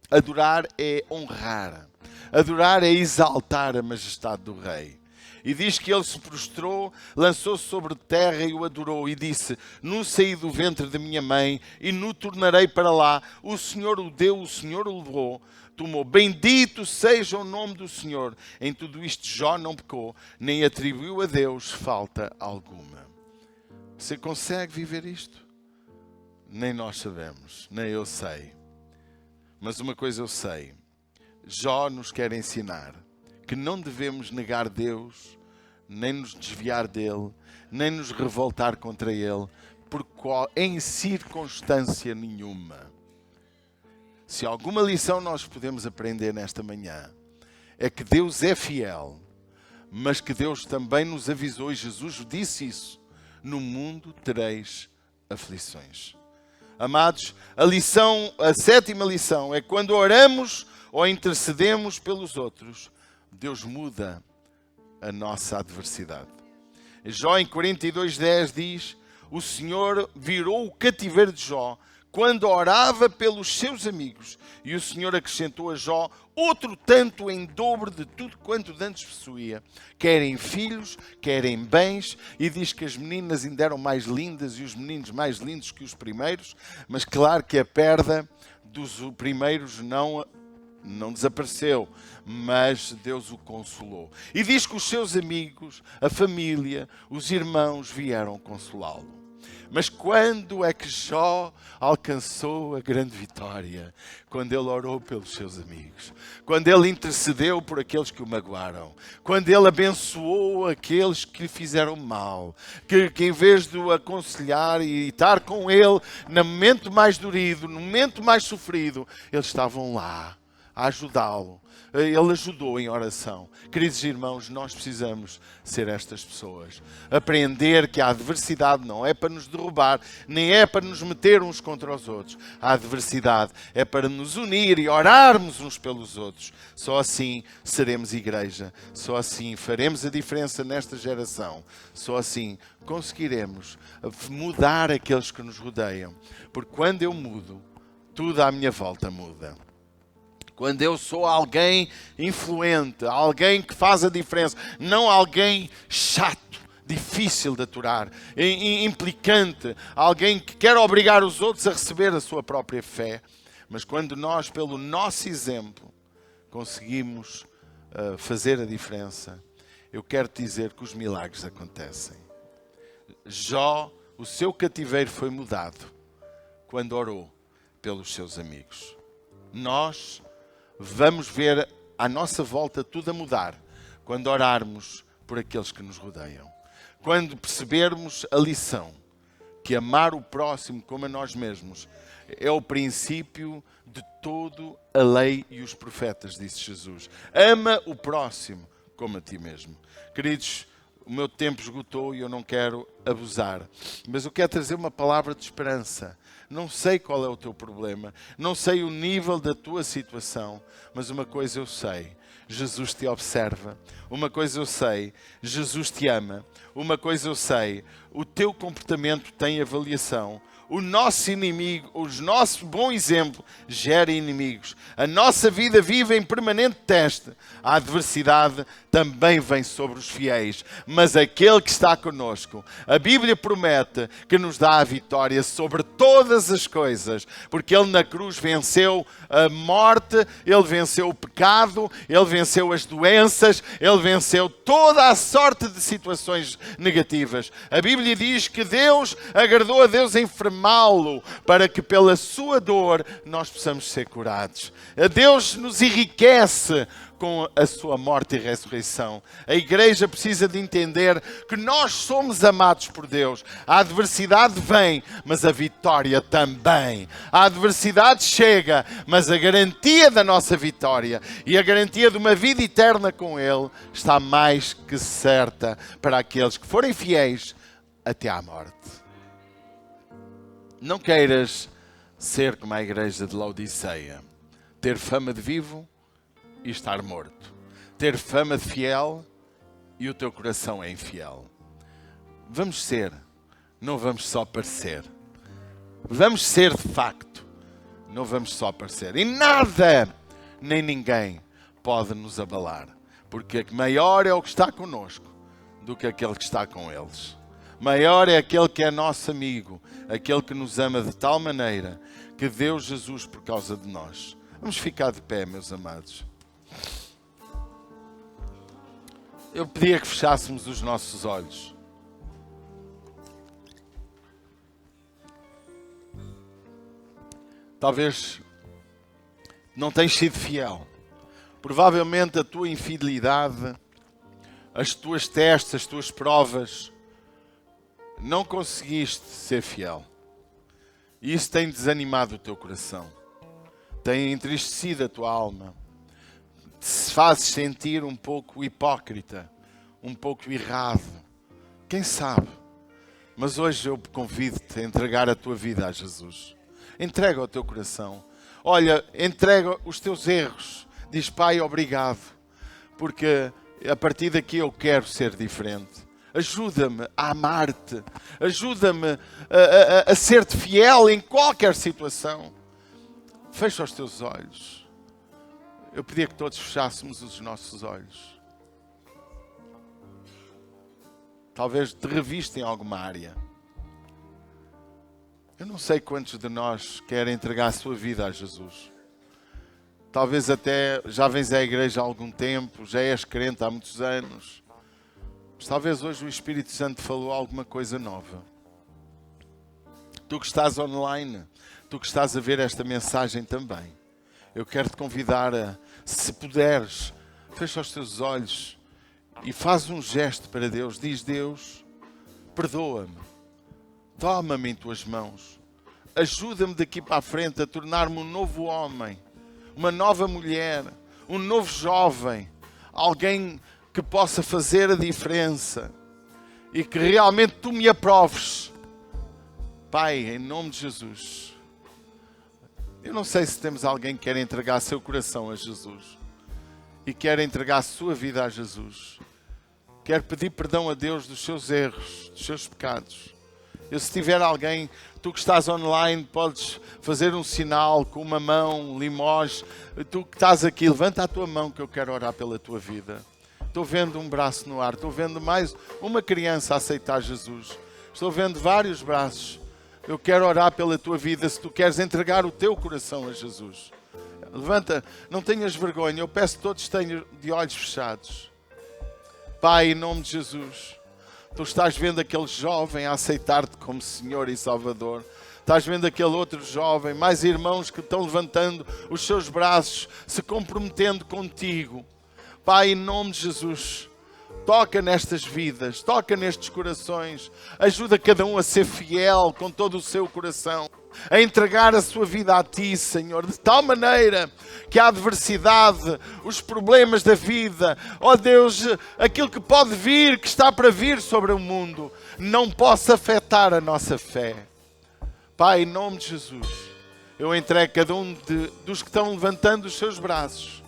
S1: Adorar é honrar. Adorar é exaltar a majestade do Rei. E diz que ele se prostrou, lançou-se sobre a terra e o adorou. E disse, nu saí do ventre de minha mãe e nu tornarei para lá. O Senhor o deu, o Senhor o levou. Tomou. Bendito seja o nome do Senhor. Em tudo isto Jó não pecou, nem atribuiu a Deus falta alguma. Você consegue viver isto? Nem nós sabemos, nem eu sei. Mas uma coisa eu sei. Jó nos quer ensinar que não devemos negar Deus nem nos desviar dele, nem nos revoltar contra ele, em circunstância nenhuma. Se alguma lição nós podemos aprender nesta manhã, é que Deus é fiel, mas que Deus também nos avisou, e Jesus disse isso: no mundo tereis aflições. Amados, a sétima lição é: quando oramos ou intercedemos pelos outros, Deus muda a nossa adversidade. Jó em 42:10 diz: o Senhor virou o cativeiro de Jó quando orava pelos seus amigos, e o Senhor acrescentou a Jó outro tanto em dobro de tudo quanto dantes possuía, querem filhos, querem bens, e diz que as meninas ainda eram mais lindas e os meninos mais lindos que os primeiros, mas claro que a perda dos primeiros não desapareceu, mas Deus o consolou. E diz que os seus amigos, a família, os irmãos vieram consolá-lo. Mas quando é que Jó alcançou a grande vitória? Quando ele orou pelos seus amigos, quando ele intercedeu por aqueles que o magoaram, quando ele abençoou aqueles que lhe fizeram mal, que em vez de o aconselhar e estar com ele no momento mais dorido, no momento mais sofrido, eles estavam lá a ajudá-lo. Ele ajudou em oração. Queridos irmãos, nós precisamos ser estas pessoas. Aprender que a adversidade não é para nos derrubar, nem é para nos meter uns contra os outros. A adversidade é para nos unir e orarmos uns pelos outros. Só assim seremos igreja. Só assim faremos a diferença nesta geração. Só assim conseguiremos mudar aqueles que nos rodeiam. Porque quando eu mudo, tudo à minha volta muda. Quando eu sou alguém influente, alguém que faz a diferença, não alguém chato, difícil de aturar, implicante, alguém que quer obrigar os outros a receber a sua própria fé. Mas quando nós, pelo nosso exemplo, conseguimos fazer a diferença, eu quero te dizer que os milagres acontecem. Jó, o seu cativeiro foi mudado quando orou pelos seus amigos. Nós vamos ver à nossa volta tudo a mudar quando orarmos por aqueles que nos rodeiam. Quando percebermos a lição que amar o próximo como a nós mesmos é o princípio de toda a lei e os profetas, disse Jesus. Ama o próximo como a ti mesmo. Queridos, o meu tempo esgotou e eu não quero abusar, mas eu quero trazer uma palavra de esperança. Não sei qual é o teu problema, não sei o nível da tua situação, mas uma coisa eu sei: Jesus te observa. Uma coisa eu sei: Jesus te ama. Uma coisa eu sei: o teu comportamento tem avaliação. O nosso inimigo, o nosso bom exemplo gera inimigos. A nossa vida vive em permanente teste. A adversidade também vem sobre os fiéis. Mas aquele que está conosco, a Bíblia promete que nos dá a vitória sobre todas as coisas. Porque Ele na cruz venceu a morte, Ele venceu o pecado, Ele venceu as doenças, Ele venceu toda a sorte de situações negativas. A Bíblia diz que agradou a Deus enfermá-lo para que pela sua dor nós possamos ser curados. Deus nos enriquece com a sua morte e ressurreição. A igreja precisa de entender que nós somos amados por Deus. A adversidade vem, mas a vitória também. A adversidade chega, mas a garantia da nossa vitória e a garantia de uma vida eterna com Ele está mais que certa para aqueles que forem fiéis até à morte. Não queiras ser como a igreja de Laodiceia, ter fama de vivo e estar morto, ter fama de fiel e o teu coração é infiel. Vamos ser, não vamos só parecer. Vamos ser de facto, não vamos só parecer. E nada, nem ninguém pode nos abalar, porque maior é o que está conosco do que aquele que está com eles. Maior é aquele que é nosso amigo, aquele que nos ama de tal maneira que deu Jesus por causa de nós. Vamos ficar de pé, meus amados. Eu pedia que fechássemos os nossos olhos. Talvez não tenhas sido fiel. Provavelmente a tua infidelidade as tuas testes, as tuas provas, não conseguiste ser fiel. E isso tem desanimado o teu coração. Tem entristecido a tua alma. Te fazes sentir um pouco hipócrita, um pouco errado. Quem sabe? Mas hoje eu convido-te a entregar a tua vida a Jesus. Entrega o teu coração. Olha, entrega os teus erros. Diz, Pai, obrigado, porque a partir daqui eu quero ser diferente. Ajuda-me a amar-te. Ajuda-me a ser-te fiel em qualquer situação. Fecha os teus olhos. Eu pedia que todos fechássemos os nossos olhos. Talvez te reviste em alguma área. Eu não sei quantos de nós querem entregar a sua vida a Jesus. Talvez até já vens à igreja há algum tempo, já és crente há muitos anos. Mas talvez hoje o Espírito Santo falou alguma coisa nova. Tu que estás online, tu que estás a ver esta mensagem também, eu quero te convidar a, se puderes, fecha os teus olhos e faz um gesto para Deus. Diz, Deus, perdoa-me, toma-me em tuas mãos, ajuda-me daqui para a frente a tornar-me um novo homem, uma nova mulher, um novo jovem, alguém que possa fazer a diferença e que realmente tu me aproves. Pai, em nome de Jesus. Eu não sei se temos alguém que quer entregar seu coração a Jesus e quer entregar a sua vida a Jesus. Quer pedir perdão a Deus dos seus erros, dos seus pecados. Se tiver alguém, tu que estás online, podes fazer um sinal com uma mão, limós. Tu que estás aqui, levanta a tua mão que eu quero orar pela tua vida. Estou vendo um braço no ar, estou vendo mais uma criança a aceitar Jesus. Estou vendo vários braços. Eu quero orar pela tua vida se tu queres entregar o teu coração a Jesus. Levanta, não tenhas vergonha, eu peço que todos tenham de olhos fechados. Pai, em nome de Jesus, tu estás vendo aquele jovem a aceitar-te como Senhor e Salvador. Estás vendo aquele outro jovem, mais irmãos que estão levantando os seus braços, se comprometendo contigo. Pai, em nome de Jesus, toca nestas vidas, toca nestes corações, ajuda cada um a ser fiel com todo o seu coração, a entregar a sua vida a Ti, Senhor, de tal maneira que a adversidade, os problemas da vida, ó Deus, aquilo que pode vir, que está para vir sobre o mundo, não possa afetar a nossa fé. Pai, em nome de Jesus, eu entrego cada um dos que estão levantando os seus braços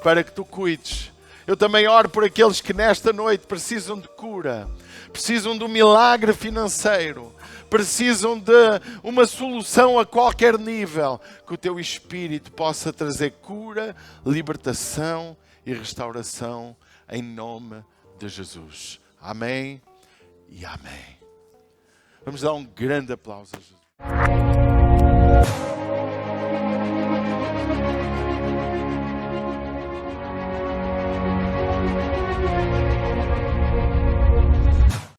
S1: para que Tu cuides. Eu também oro por aqueles que nesta noite precisam de cura, precisam de um milagre financeiro, precisam de uma solução a qualquer nível, que o Teu Espírito possa trazer cura, libertação e restauração em nome de Jesus. Amém e amém. Vamos dar um grande aplauso a Jesus.